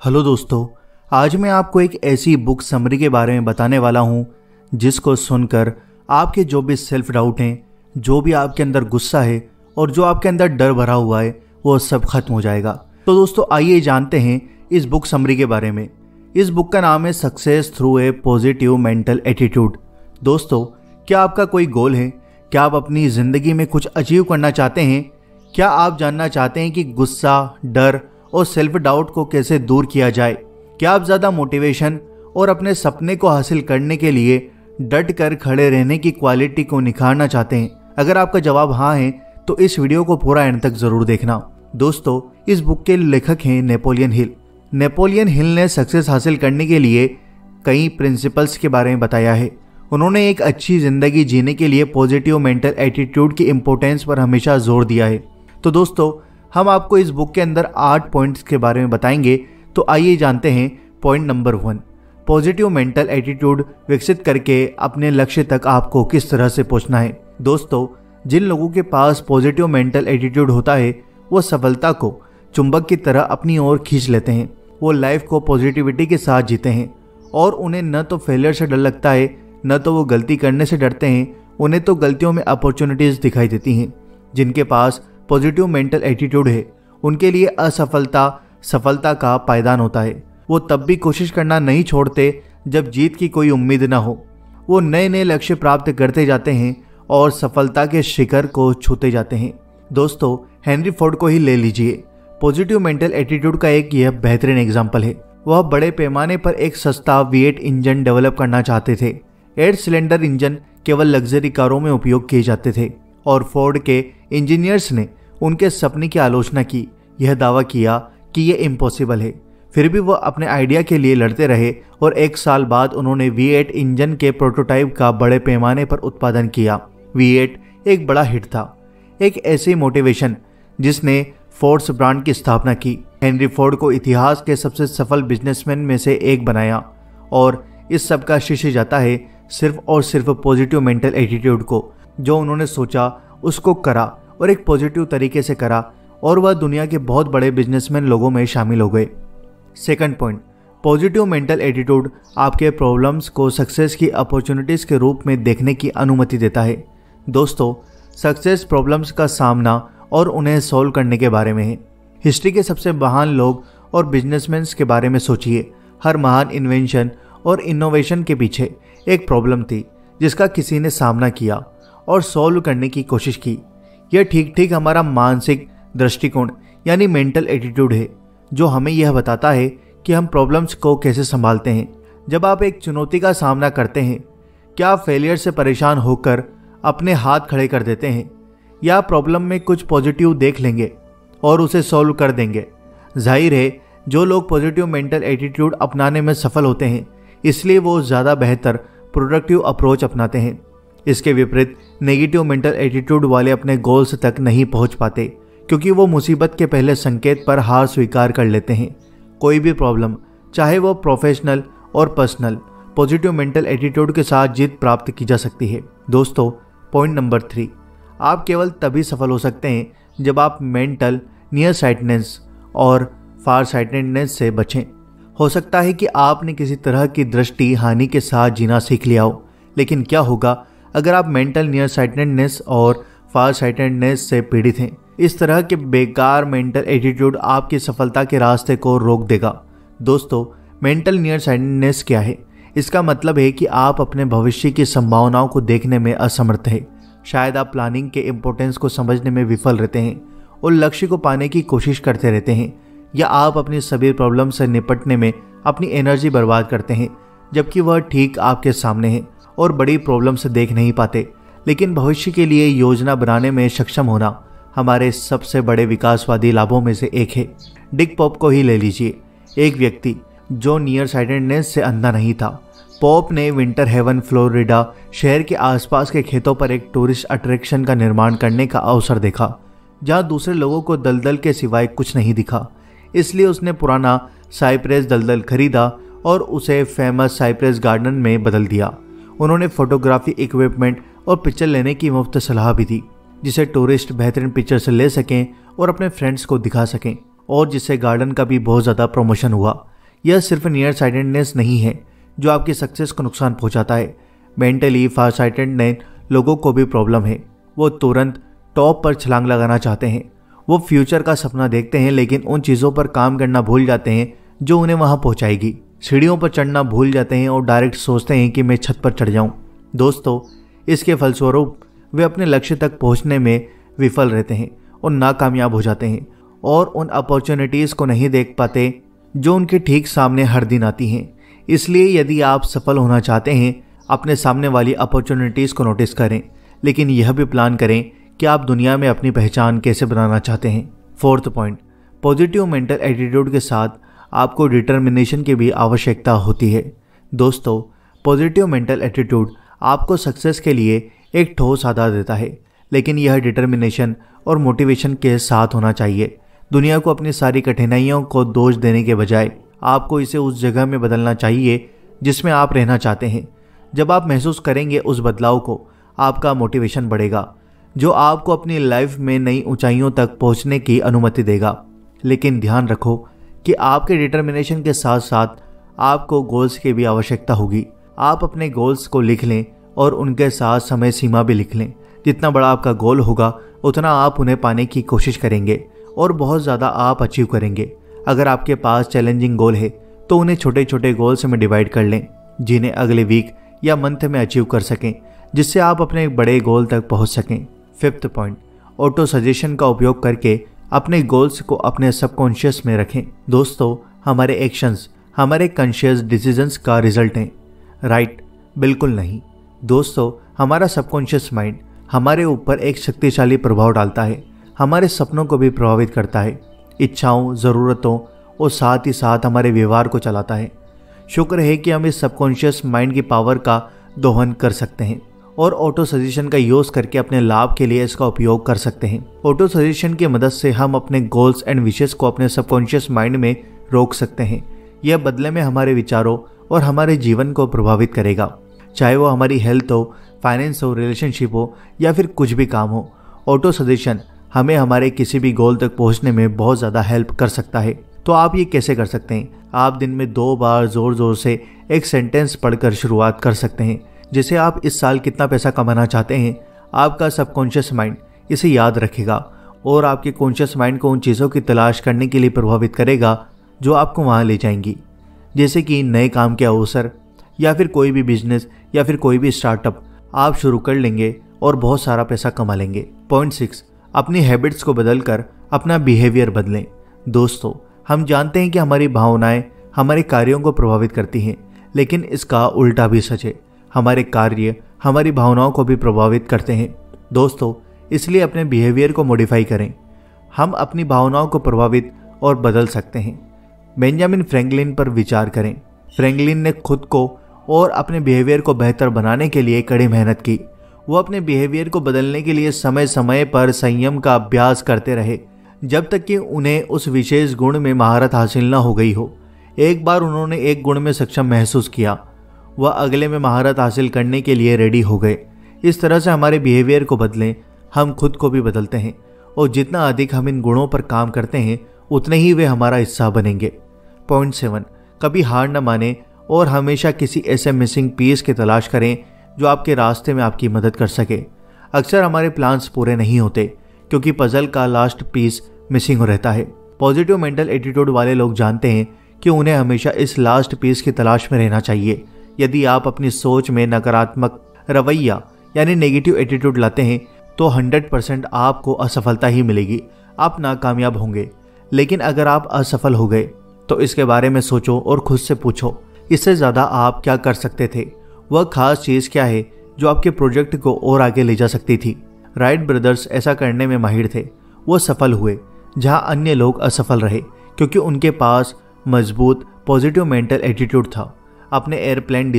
Hello दोस्तों, आज मैं आपको एक ऐसी बुक समरी के बारे में बताने वाला हूं जिसको सुनकर आपके जो भी सेल्फ डाउट हैं, जो भी आपके अंदर गुस्सा है और जो आपके अंदर डर भरा हुआ है वो सब खत्म हो जाएगा। तो दोस्तों आइए जानते हैं इस बुक समरी के बारे में। इस बुक का नाम है success through a positive mental attitude. दोस्तों, क्या आपका कोई गोल है? क्या आप अपनी ज़िंदगी में कुछ अचीव करना चाहते हैं? क्या आप जानना चाहते हैं कि गुस्सा, डर और सेल्फ डाउट को कैसे दूर किया जाए? क्या आप ज़्यादा मोटिवेशन और अपने सपने को हासिल करने के लिए डट कर खड़े रहने की क्वालिटी को निखारना चाहते हैं? अगर आपका जवाब हाँ है तो इस वीडियो को पूरा एंड तक ज़रूर देखना। दोस्तों, इस बुक के लेखक हैं नेपोलियन हिल। नेपोलियन हिल ने सक्सेस हासिल करने के लिए कई प्रिंसिपल्स के बारे में बताया है। उन्होंने एक अच्छी ज़िंदगी जीने के लिए पॉजिटिव मेंटल एटीट्यूड की इम्पोर्टेंस पर हमेशा जोर दिया है। तो दोस्तों, हम आपको इस बुक के अंदर 8 पॉइंट्स के बारे में बताएंगे। तो आइए जानते हैं point number 1, positive mental attitude विकसित करके अपने लक्ष्य तक आपको किस तरह से पहुंचना है। दोस्तों, जिन लोगों के पास पॉजिटिव मेंटल एटीट्यूड होता है वो सफलता को चुंबक की तरह अपनी ओर खींच लेते हैं। वो लाइफ को पॉजिटिविटी के साथ जीते हैं और उन्हें न तो फेलियर से डर लगता है, न तो वो गलती करने से डरते हैं। उन्हें तो गलतियों में अपॉर्चुनिटीज़ दिखाई देती हैं। जिनके पास पॉजिटिव मेंटल एटीट्यूड है उनके लिए असफलता सफलता का पायदान होता है। वो तब भी कोशिश करना नहीं छोड़ते जब जीत की कोई उम्मीद ना हो। वो नए नए लक्ष्य प्राप्त करते जाते हैं और सफलता के शिखर को छूते जाते हैं। दोस्तों, हेनरी फोर्ड को ही ले लीजिए। पॉजिटिव मेंटल एटीट्यूड का एक यह बेहतरीन एग्जाम्पल है। वह बड़े पैमाने पर एक सस्ता V8 इंजन डेवलप करना चाहते थे। 8 सिलेंडर इंजन केवल लग्जरी कारों में उपयोग किए जाते थे और फोर्ड के इंजीनियर्स ने उनके सपने की आलोचना की, यह दावा किया कि यह इम्पॉसिबल है। फिर भी वह अपने आइडिया के लिए लड़ते रहे और 1 साल बाद उन्होंने V8 इंजन के प्रोटोटाइप का बड़े पैमाने पर उत्पादन किया। V8 एक बड़ा हिट था, एक ऐसी मोटिवेशन जिसने फोर्ड्स ब्रांड की स्थापना की। हेनरी फोर्ड को इतिहास के सबसे सफल बिजनेसमैन में से एक बनाया और इस सब का श्रेय जाता है सिर्फ और सिर्फ पॉजिटिव मेंटल एटीट्यूड को। जो उन्होंने सोचा उसको करा और एक पॉजिटिव तरीके से करा और वह दुनिया के बहुत बड़े बिजनेसमैन लोगों में शामिल हो गए। Second point, positive mental attitude आपके प्रॉब्लम्स को सक्सेस की अपॉर्चुनिटीज़ के रूप में देखने की अनुमति देता है। दोस्तों, सक्सेस प्रॉब्लम्स का सामना और उन्हें सॉल्व करने के बारे में है। हिस्ट्री के सबसे महान लोग और बिजनेसमैन के बारे में सोचिए। हर महान इन्वेंशन और इनोवेशन के पीछे एक प्रॉब्लम थी जिसका किसी ने सामना किया और सॉल्व करने की कोशिश की। यह ठीक हमारा मानसिक दृष्टिकोण यानी मेंटल एटीट्यूड है जो हमें यह बताता है कि हम प्रॉब्लम्स को कैसे संभालते हैं। जब आप एक चुनौती का सामना करते हैं, क्या आप फेलियर से परेशान होकर अपने हाथ खड़े कर देते हैं या प्रॉब्लम में कुछ पॉजिटिव देख लेंगे और उसे सॉल्व कर देंगे? जाहिर है, जो लोग पॉजिटिव मेंटल एटीट्यूड अपनाने में सफल होते हैं इसलिए वो ज़्यादा बेहतर प्रोडक्टिव अप्रोच अपनाते हैं। इसके विपरीत नेगेटिव मेंटल एटीट्यूड वाले अपने गोल्स तक नहीं पहुंच पाते क्योंकि वो मुसीबत के पहले संकेत पर हार स्वीकार कर लेते हैं। कोई भी प्रॉब्लम, चाहे वो प्रोफेशनल और पर्सनल, पॉजिटिव मेंटल एटीट्यूड के साथ जीत प्राप्त की जा सकती है। दोस्तों, पॉइंट नंबर 3, आप केवल तभी सफल हो सकते हैं जब आप मेंटल नियर साइटनेस और फार साइटेडनेस से बचें। हो सकता है कि आपने किसी तरह की दृष्टि हानि के साथ जीना सीख लिया हो, लेकिन क्या होगा अगर आप मेंटल नियर साइटेडनेस और फार साइटेडनेस से पीड़ित हैं? इस तरह के बेकार मेंटल एटीट्यूड आपकी सफलता के रास्ते को रोक देगा। दोस्तों, मेंटल नियर साइटेडनेस क्या है? इसका मतलब है कि आप अपने भविष्य की संभावनाओं को देखने में असमर्थ हैं। शायद आप प्लानिंग के इम्पोर्टेंस को समझने में विफल रहते हैं और लक्ष्य को पाने की कोशिश करते रहते हैं, या आप अपनी सभी प्रॉब्लम से निपटने में अपनी एनर्जी बर्बाद करते हैं जबकि वह ठीक आपके सामने है और बड़ी प्रॉब्लम से देख नहीं पाते। लेकिन भविष्य के लिए योजना बनाने में सक्षम होना हमारे सबसे बड़े विकासवादी लाभों में से एक है। डिक पॉप को ही ले लीजिए, एक व्यक्ति जो नियर साइटेडनेस से अंधा नहीं था। पॉप ने विंटर हेवन फ्लोरिडा शहर के आसपास के खेतों पर एक टूरिस्ट अट्रैक्शन का निर्माण करने का अवसर देखा जहां दूसरे लोगों को दलदल के सिवाय कुछ नहीं दिखा। इसलिए उसने पुराना साइप्रेस दलदल खरीदा और उसे फेमस साइप्रेस गार्डन में बदल दिया। उन्होंने फोटोग्राफी इक्विपमेंट और पिक्चर लेने की मुफ्त सलाह भी दी जिसे टूरिस्ट बेहतरीन पिक्चर से ले सकें और अपने फ्रेंड्स को दिखा सकें, और जिससे गार्डन का भी बहुत ज़्यादा प्रमोशन हुआ। यह सिर्फ नियर साइटेडनेस नहीं है जो आपकी सक्सेस को नुकसान पहुंचाता है। मेंटली फार साइटेडनेस लोगों को भी प्रॉब्लम है। वो तुरंत टॉप पर छलांग लगाना चाहते हैं। वो फ्यूचर का सपना देखते हैं लेकिन उन चीज़ों पर काम करना भूल जाते हैं जो उन्हें वहां पहुंचाएगी। सीढ़ियों पर चढ़ना भूल जाते हैं और डायरेक्ट सोचते हैं कि मैं छत पर चढ़ जाऊं। दोस्तों, इसके फलस्वरूप वे अपने लक्ष्य तक पहुंचने में विफल रहते हैं और नाकामयाब हो जाते हैं और उन अपॉर्चुनिटीज़ को नहीं देख पाते जो उनके ठीक सामने हर दिन आती हैं। इसलिए यदि आप सफल होना चाहते हैं, अपने सामने वाली अपॉर्चुनिटीज़ को नोटिस करें, लेकिन यह भी प्लान करें कि आप दुनिया में अपनी पहचान कैसे बनाना चाहते हैं। Fourth point, positive mental attitude के साथ आपको डिटर्मिनेशन की भी आवश्यकता होती है। दोस्तों, पॉजिटिव मेंटल एटीट्यूड आपको सक्सेस के लिए एक ठोस आधार देता है, लेकिन यह डिटर्मिनेशन और मोटिवेशन के साथ होना चाहिए। दुनिया को अपनी सारी कठिनाइयों को दोष देने के बजाय आपको इसे उस जगह में बदलना चाहिए जिसमें आप रहना चाहते हैं। जब आप महसूस करेंगे उस बदलाव को, आपका मोटिवेशन बढ़ेगा जो आपको अपनी लाइफ में नई ऊंचाइयों तक पहुंचने की अनुमति देगा। लेकिन ध्यान रखो कि आपके डिटर्मिनेशन के साथ साथ आपको गोल्स की भी आवश्यकता होगी। आप अपने गोल्स को लिख लें और उनके साथ समय सीमा भी लिख लें। जितना बड़ा आपका गोल होगा उतना आप उन्हें पाने की कोशिश करेंगे और बहुत ज़्यादा आप अचीव करेंगे। अगर आपके पास चैलेंजिंग गोल है तो उन्हें छोटे छोटे गोल्स में डिवाइड कर लें जिन्हें अगले वीक या मंथ में अचीव कर सकें, जिससे आप अपने बड़े गोल तक पहुंच सकें। फिफ्थ पॉइंट, ऑटो सजेशन का उपयोग करके अपने गोल्स को अपने सबकॉन्शियस में रखें। दोस्तों, हमारे एक्शंस हमारे कॉन्शियस डिसीजंस का रिजल्ट हैं, राइट? बिल्कुल नहीं दोस्तों, हमारा सबकॉन्शियस माइंड हमारे ऊपर एक शक्तिशाली प्रभाव डालता है, हमारे सपनों को भी प्रभावित करता है, इच्छाओं, ज़रूरतों और साथ ही साथ हमारे व्यवहार को चलाता है। शुक्र है कि हम इस सबकॉन्शियस माइंड की पावर का दोहन कर सकते हैं और ऑटो सजेशन का यूज़ करके अपने लाभ के लिए इसका उपयोग कर सकते हैं। ऑटो सजेशन की मदद से हम अपने गोल्स एंड विशेस को अपने सबकॉन्शियस माइंड में रोक सकते हैं। यह बदले में हमारे विचारों और हमारे जीवन को प्रभावित करेगा, चाहे वो हमारी हेल्थ हो, फाइनेंस हो, रिलेशनशिप हो या फिर कुछ भी काम हो। ऑटो सजेशन हमें हमारे किसी भी गोल तक पहुंचने में बहुत ज़्यादा हेल्प कर सकता है। तो आप ये कैसे कर सकते हैं? आप दिन में 2 बार ज़ोर ज़ोर से एक सेंटेंस पढ़कर शुरुआत कर सकते हैं, जैसे आप इस साल कितना पैसा कमाना चाहते हैं। आपका सबकॉन्शियस माइंड इसे याद रखेगा और आपके कॉन्शियस माइंड को उन चीज़ों की तलाश करने के लिए प्रभावित करेगा जो आपको वहाँ ले जाएंगी, जैसे कि नए काम के अवसर या फिर कोई भी बिजनेस या फिर कोई भी स्टार्टअप आप शुरू कर लेंगे और बहुत सारा पैसा कमा लेंगे। पॉइंट 6, अपनी हैबिट्स को बदलकर अपना बिहेवियर बदलें। दोस्तों, हम जानते हैं कि हमारी भावनाएं हमारे कार्यों को प्रभावित करती हैं, लेकिन इसका उल्टा भी सच है। हमारे कार्य हमारी भावनाओं को भी प्रभावित करते हैं। दोस्तों, इसलिए अपने बिहेवियर को मॉडिफाई करें। हम अपनी भावनाओं को प्रभावित और बदल सकते हैं। बेंजामिन फ्रैंकलिन पर विचार करें। फ्रैंकलिन ने खुद को और अपने बिहेवियर को बेहतर बनाने के लिए कड़ी मेहनत की। वो अपने बिहेवियर को बदलने के लिए समय समय पर संयम का अभ्यास करते रहे, जब तक कि उन्हें उस विशेष गुण में महारत हासिल न हो गई हो। एक बार उन्होंने एक गुण में सक्षम महसूस किया, वह अगले में महारत हासिल करने के लिए रेडी हो गए। इस तरह से हमारे बिहेवियर को बदलें, हम खुद को भी बदलते हैं और जितना अधिक हम इन गुणों पर काम करते हैं उतने ही वे हमारा हिस्सा बनेंगे। पॉइंट 7, कभी हार न माने और हमेशा किसी ऐसे मिसिंग पीस की तलाश करें जो आपके रास्ते में आपकी मदद कर सके। अक्सर हमारे प्लान्स पूरे नहीं होते क्योंकि पजल का लास्ट पीस मिसिंग रहता है। पॉजिटिव मेंटल एटीट्यूड वाले लोग जानते हैं कि उन्हें हमेशा इस लास्ट पीस की तलाश में रहना चाहिए। यदि आप अपनी सोच में नकारात्मक रवैया यानी नेगेटिव एटीट्यूड लाते हैं तो 100% आपको असफलता ही मिलेगी, आप नाकामयाब होंगे। लेकिन अगर आप असफल हो गए तो इसके बारे में सोचो और खुद से पूछो, इससे ज़्यादा आप क्या कर सकते थे? वह खास चीज़ क्या है जो आपके प्रोजेक्ट को और आगे ले जा सकती थी? राइट ब्रदर्स ऐसा करने में माहिर थे। वो सफल हुए जहां अन्य लोग असफल रहे, क्योंकि उनके पास मजबूत पॉजिटिव मेंटल एटीट्यूड था। अपने एयरप्लेन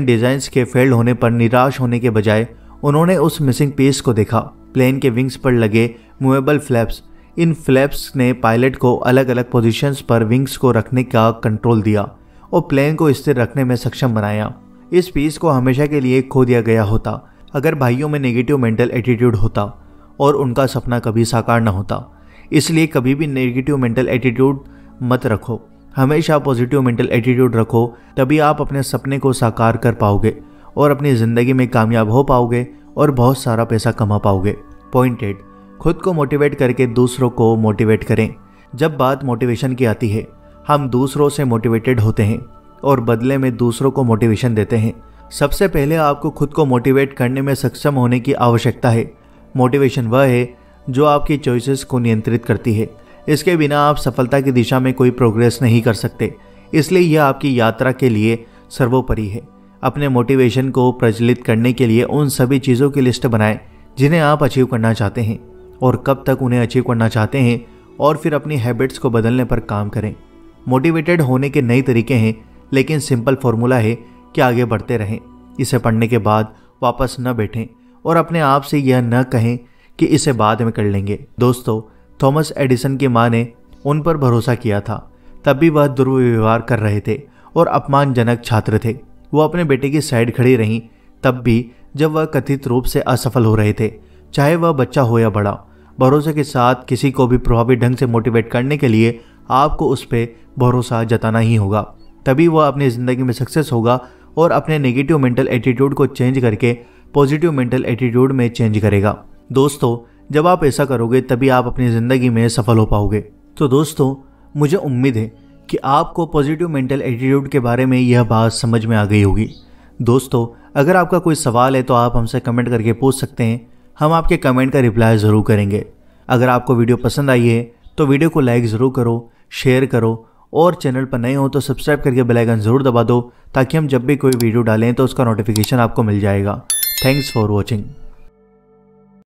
डिज़ाइंस के फेल होने पर निराश होने के बजाय उन्होंने उस मिसिंग पीस को देखा। प्लेन के विंग्स पर लगे मूवेबल फ्लैप्स, इन फ्लैप्स ने पायलट को अलग अलग पोजीशंस पर विंग्स को रखने का कंट्रोल दिया और प्लेन को स्थिर रखने में सक्षम बनाया। इस पीस को हमेशा के लिए खो दिया गया होता अगर भाइयों में नेगेटिव मेंटल एटीट्यूड होता और उनका सपना कभी साकार न होता। इसलिए कभी भी नेगेटिव मेंटल एटीट्यूड मत रखो, हमेशा पॉजिटिव मेंटल एटीट्यूड रखो, तभी आप अपने सपने को साकार कर पाओगे और अपनी ज़िंदगी में कामयाब हो पाओगे और बहुत सारा पैसा कमा पाओगे। पॉइंट 8, खुद को मोटिवेट करके दूसरों को मोटिवेट करें। जब बात मोटिवेशन की आती है, हम दूसरों से मोटिवेटेड होते हैं और बदले में दूसरों को मोटिवेशन देते हैं। सबसे पहले आपको खुद को मोटिवेट करने में सक्षम होने की आवश्यकता है। मोटिवेशन वह है जो आपकी चॉइसेस को नियंत्रित करती है। इसके बिना आप सफलता की दिशा में कोई प्रोग्रेस नहीं कर सकते, इसलिए यह आपकी यात्रा के लिए सर्वोपरि है। अपने मोटिवेशन को प्रज्वलित करने के लिए उन सभी चीज़ों की लिस्ट बनाएं जिन्हें आप अचीव करना चाहते हैं और कब तक उन्हें अचीव करना चाहते हैं, और फिर अपनी हैबिट्स को बदलने पर काम करें। मोटिवेटेड होने के नए तरीके हैं, लेकिन सिंपल फॉर्मूला है कि आगे बढ़ते रहें। इसे पढ़ने के बाद वापस न बैठें और अपने आप से यह न कहें कि इसे बाद में कर लेंगे। दोस्तों, थॉमस एडिसन की मां ने उन पर भरोसा किया था, तब भी वह दुर्व्यवहार कर रहे थे और अपमानजनक छात्र थे। वो अपने बेटे की साइड खड़ी रहीं, तब भी जब वह कथित रूप से असफल हो रहे थे, चाहे वह बच्चा हो या बड़ा। भरोसे के साथ किसी को भी प्रभावी ढंग से मोटिवेट करने के लिए आपको उस पर भरोसा जताना ही होगा, तभी वह अपनी ज़िंदगी में सक्सेस होगा और अपने नेगेटिव मेंटल एटीट्यूड को चेंज करके पॉजिटिव मेंटल एटीट्यूड में चेंज करेगा। दोस्तों, जब आप ऐसा करोगे तभी आप अपनी ज़िंदगी में सफल हो पाओगे। तो दोस्तों, मुझे उम्मीद है कि आपको पॉजिटिव मेंटल एटीट्यूड के बारे में यह बात समझ में आ गई होगी। दोस्तों, अगर आपका कोई सवाल है तो आप हमसे कमेंट करके पूछ सकते हैं, हम आपके कमेंट का रिप्लाई ज़रूर करेंगे। अगर आपको वीडियो पसंद आई है तो वीडियो को लाइक ज़रूर करो, शेयर करो और चैनल पर नए हो तो सब्सक्राइब करके बेल आइकन ज़रूर दबा दो, ताकि हम जब भी कोई वीडियो डालें तो उसका नोटिफिकेशन आपको मिल जाएगा। Thanks for watching.